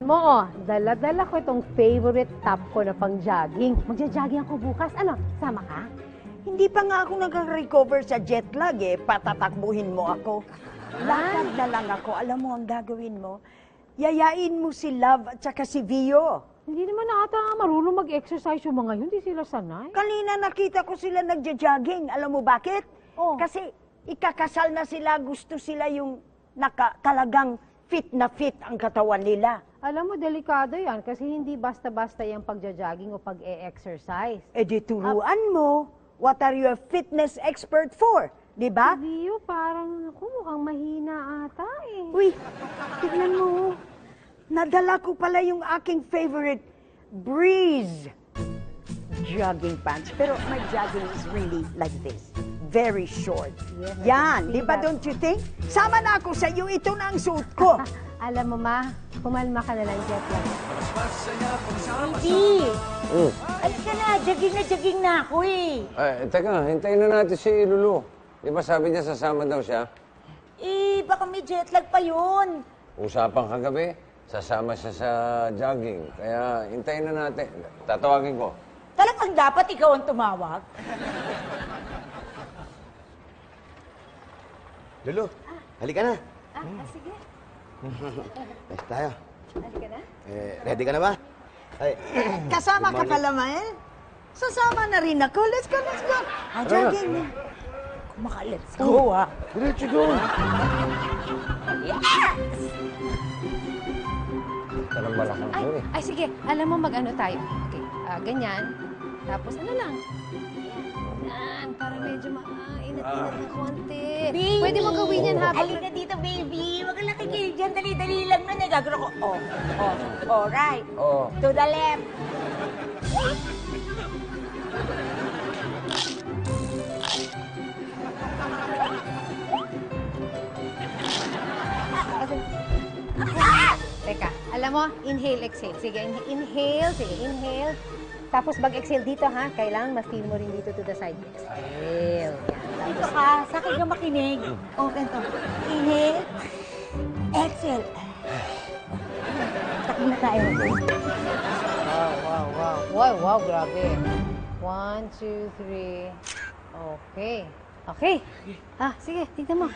Mo, dala-dala ko itong favorite top ko na pang-jogging. Magja-jogging ako bukas. Ano, sama ka? Hindi pa nga ako nag-recover sa jet lag eh. Patatakbuhin mo ako. Lakad na lang ako. Alam mo ang gagawin mo? Yayain mo si Love at saka si Vio. Hindi naman ata marunong mag-exercise yung mga yun. Hindi sila sanay. Kanina nakita ko sila nagja-jogging. Alam mo bakit? Oh. Kasi ikakasal na sila. Gusto sila yung talagang fit na fit ang katawan nila. Alam mo, delikado yan kasi hindi basta-basta yung pagja-jogging o pag-e-exercise. E di turuan mo. What are you a fitness expert for? Di ba? Vio, parang ako mukhang mahina ata eh. Uy, tignan mo. Nadala ko pala yung aking favorite Breeze jogging pants. Pero my jogging is really like this. Very short. Yes, Yan, di ba, don't you think? Sama na ako sa iyo, ito na ang suit ko. Alam mo ma, pumalma ka na lang jet lang. Baby! Alis ka na, jogging na ako eh. Teka, hintayin na natin si Lulu. Di ba sabi niya sasama daw siya? Eh, baka may jet lag pa yun. Usapang kagabi, sasama siya sa jogging. Kaya hintayin na natin. Tatawagin ko. Talagang dapat ikaw ang tumawag. Lulu, halika na. Sige. Next tayo. Halika na. Ready ka na ba? Ay, Kasama ka pala, Mael? Sasama na rin ako. Let's go, let's go. Jogging. Let's go ah. diretso doon. Talagang balakang ko eh. Ay, sige. Alam mo, mag-ano tayo. Okay, ganyan. Tapos ano lang. Yan, para medyo mainat-inat ng konti. Baby! Pwede mo gawin yan habang... Halika dito, baby. Wag kang natigil dyan. Dali-dali lang na. Gagawin ko. Right. Oo. To the left. Teka, alam mo, inhale, exhale. Sige, inhale, sige, inhale. Tapos mag-exhale dito, ha? Kailangan ma-feel mo rin dito to the side. Exhale. Yan. Dito ka. Sa akin ka makinig. Ganito. Inhale. Exhale. Takbo na tayo. Wow, grabe. 1, 2, 3. Okay. Okay. Sige, tignan mo.